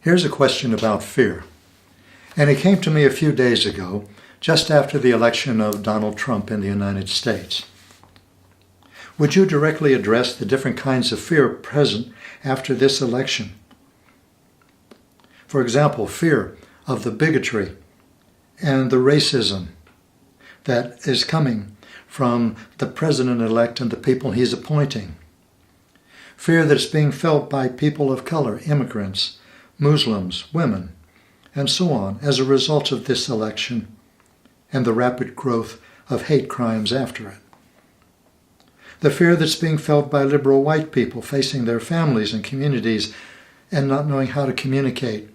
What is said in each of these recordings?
Here's a question about fear. And it came to me a few days ago, just after the election of Donald Trump in the United States. Would you directly address the different kinds of fear present after this election? For example, fear of the bigotry and the racism that is coming from the president-elect and the people he's appointing. Fear that's being felt by people of color, immigrants, Muslims, women, and so on as a result of this election and the rapid growth of hate crimes after it. The fear that's being felt by liberal white people facing their families and communities and not knowing how to communicate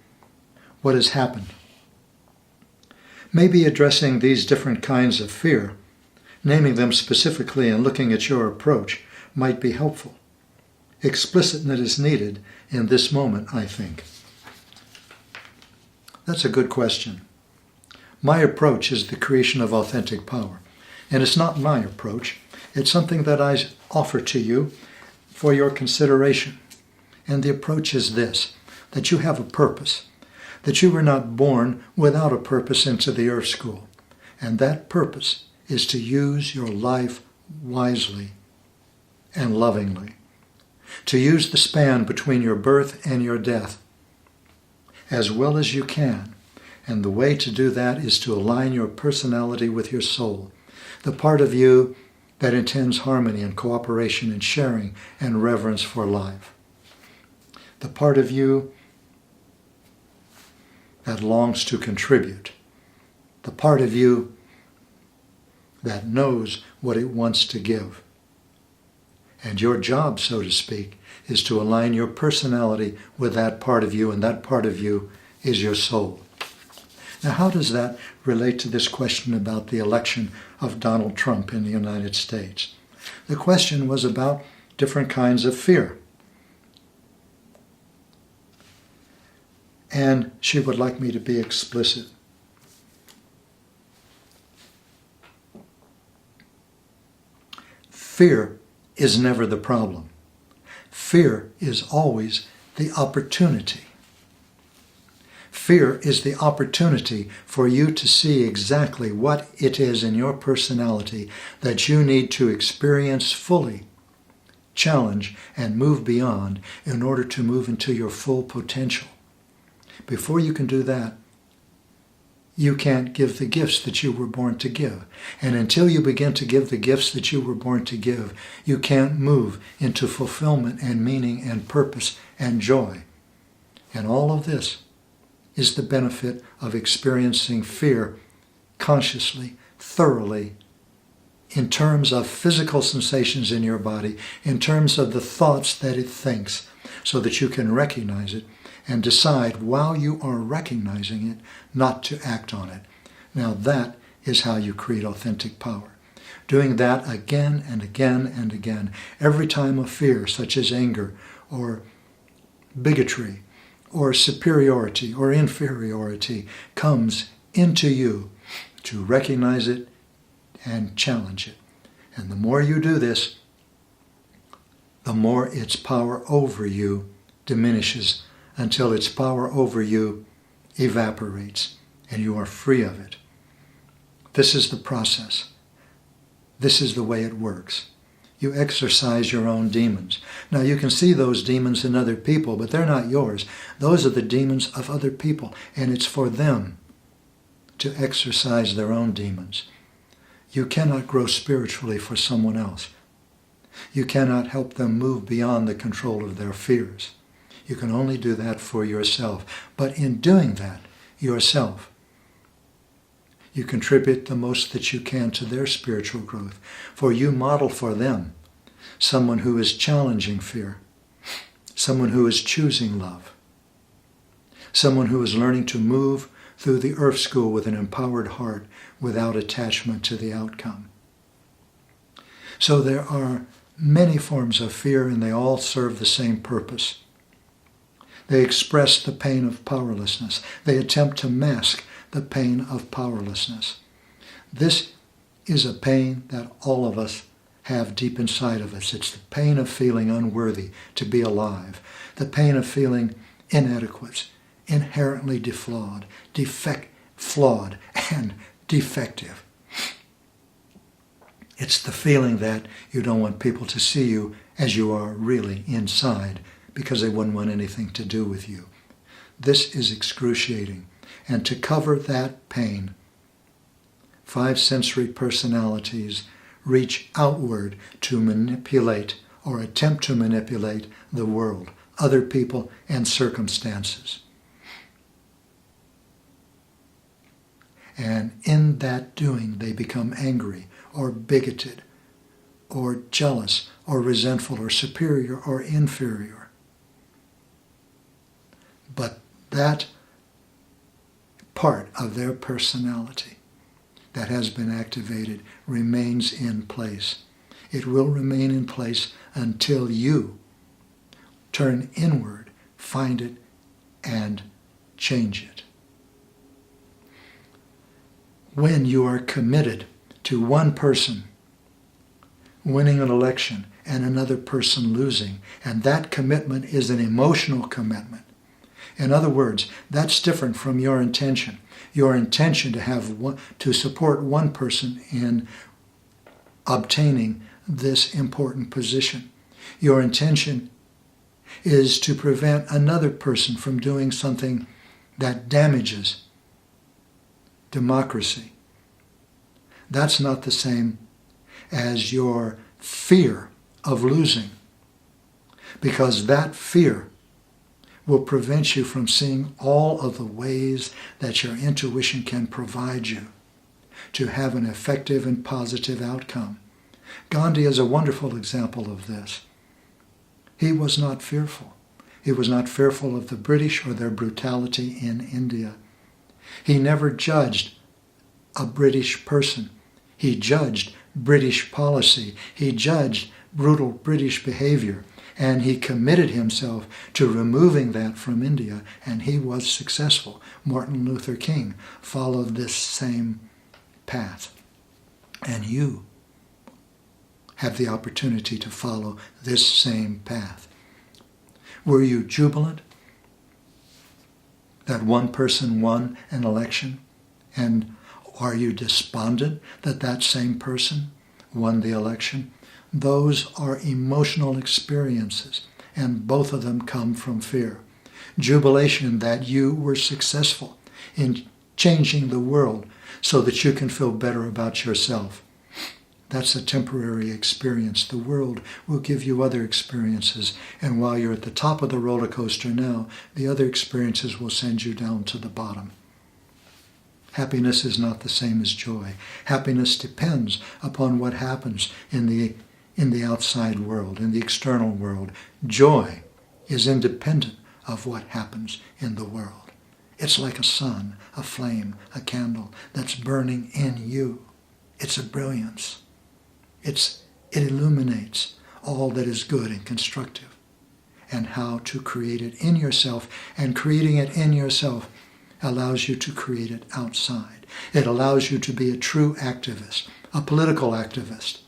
what has happened. Maybe addressing these different kinds of fear, naming them specifically and looking at your approach, might be helpful. Explicitness is needed in this moment, I think. That's a good question. My approach is the creation of authentic power. And it's not my approach. It's something that I offer to you for your consideration. And the approach is this, that you have a purpose, that you were not born without a purpose into the earth school. And that purpose is to use your life wisely and lovingly, to use the span between your birth and your death as well as you can. And the way to do that is to align your personality with your soul, the part of you that intends harmony and cooperation and sharing and reverence for life, the part of you that longs to contribute, the part of you that knows what it wants to give. And your job, so to speak, is to align your personality with that part of you, and that part of you is your soul. Now, how does that relate to this question about the election of Donald Trump in the United States? The question was about different kinds of fear. And she would like me to be explicit. Fear is never the problem. Fear is always the opportunity. Fear is the opportunity for you to see exactly what it is in your personality that you need to experience fully, challenge, and move beyond in order to move into your full potential. Before you can do that, you can't give the gifts that you were born to give. And until you begin to give the gifts that you were born to give, you can't move into fulfillment and meaning and purpose and joy. And all of this is the benefit of experiencing fear consciously, thoroughly, in terms of physical sensations in your body, in terms of the thoughts that it thinks, so that you can recognize it and decide while you are recognizing it not to act on it. Now that is how you create authentic power. Doing that again and again and again, every time a fear such as anger or bigotry or superiority or inferiority comes into you, to recognize it and challenge it. And the more you do this, the more its power over you diminishes until its power over you evaporates and you are free of it. This is the process. This is the way it works. You exorcise your own demons. Now you can see those demons in other people, but they're not yours. Those are the demons of other people, and it's for them to exorcise their own demons. You cannot grow spiritually for someone else. You cannot help them move beyond the control of their fears. You can only do that for yourself. But in doing that yourself, you contribute the most that you can to their spiritual growth. For you model for them someone who is challenging fear, someone who is choosing love, someone who is learning to move through the earth school with an empowered heart without attachment to the outcome. So there are many forms of fear, and they all serve the same purpose. They express the pain of powerlessness. They attempt to mask the pain of powerlessness. This is a pain that all of us have deep inside of us. It's the pain of feeling unworthy to be alive, the pain of feeling inadequate, inherently flawed and defective. It's the feeling that you don't want people to see you as you are really inside because they wouldn't want anything to do with you. This is excruciating. And to cover that pain, 5 sensory personalities reach outward to manipulate or attempt to manipulate the world, other people, and circumstances. And in that doing, they become angry or bigoted or jealous or resentful or superior or inferior. But that part of their personality that has been activated remains in place. It will remain in place until you turn inward, find it, and change it. When you are committed to one person winning an election and another person losing, and that commitment is an emotional commitment. In other words, that's different from your intention. Your intention to support one person in obtaining this important position. Your intention is to prevent another person from doing something that damages democracy. That's not the same as your fear of losing, because that fear will prevent you from seeing all of the ways that your intuition can provide you to have an effective and positive outcome. Gandhi is a wonderful example of this. He was not fearful. He was not fearful of the British or their brutality in India. He never judged a British person. He judged British policy. He judged brutal British behavior. And he committed himself to removing that from India, and he was successful. Martin Luther King followed this same path. And you have the opportunity to follow this same path. Were you jubilant that one person won an election? And are you despondent that that same person won the election? Those are emotional experiences, and both of them come from fear. Jubilation that you were successful in changing the world so that you can feel better about yourself. That's a temporary experience. The world will give you other experiences, and while you're at the top of the roller coaster now, the other experiences will send you down to the bottom. Happiness is not the same as joy. Happiness depends upon what happens in the outside world, in the external world. Joy is independent of what happens in the world. It's like a sun, a flame, a candle that's burning in you. It's a brilliance. It illuminates all that is good and constructive, and how to create it in yourself. And creating it in yourself allows you to create it outside. It allows you to be a true activist, a political activist,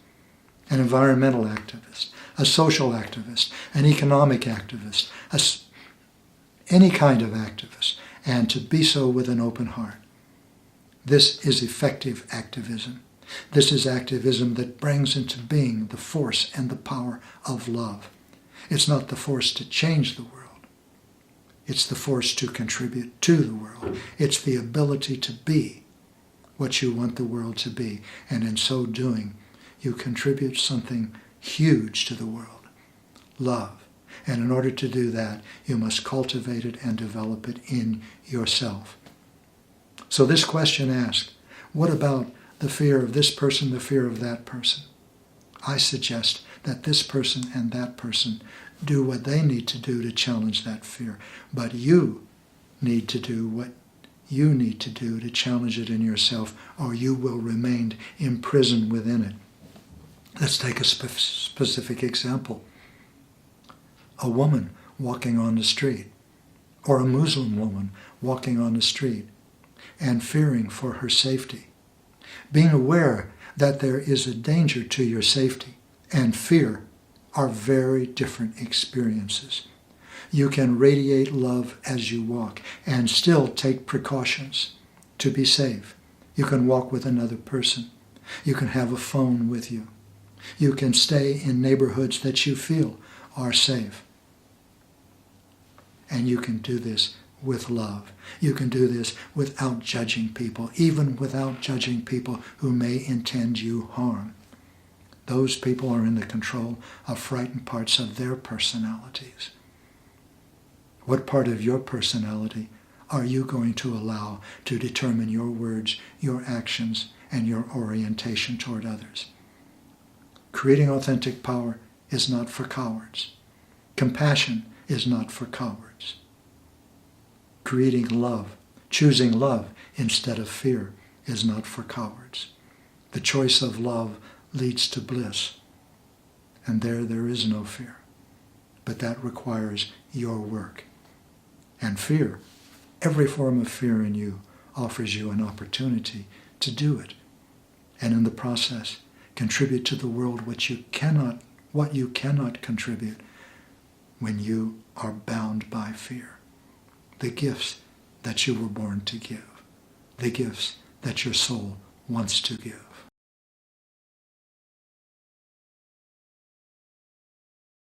an environmental activist, a social activist, an economic activist, any kind of activist, and to be so with an open heart. This is effective activism. This is activism that brings into being the force and the power of love. It's not the force to change the world. It's the force to contribute to the world. It's the ability to be what you want the world to be. And in so doing, you contribute something huge to the world, love. And in order to do that, you must cultivate it and develop it in yourself. So this question asks, what about the fear of this person, the fear of that person? I suggest that this person and that person do what they need to do to challenge that fear. But you need to do what you need to do to challenge it in yourself, or you will remain imprisoned within it. Let's take a specific example. A woman walking on the street, or a Muslim woman walking on the street, and fearing for her safety. Being aware that there is a danger to your safety and fear are very different experiences. You can radiate love as you walk and still take precautions to be safe. You can walk with another person. You can have a phone with you. You can stay in neighborhoods that you feel are safe. And you can do this with love. You can do this without judging people, even without judging people who may intend you harm. Those people are in the control of frightened parts of their personalities. What part of your personality are you going to allow to determine your words, your actions, and your orientation toward others? Creating authentic power is not for cowards. Compassion is not for cowards. Creating love, choosing love instead of fear is not for cowards. The choice of love leads to bliss, and there is no fear. But that requires your work. And fear, every form of fear in you, offers you an opportunity to do it, and in the process contribute to the world what you cannot contribute when you are bound by fear. The gifts that you were born to give, the gifts that your soul wants to give.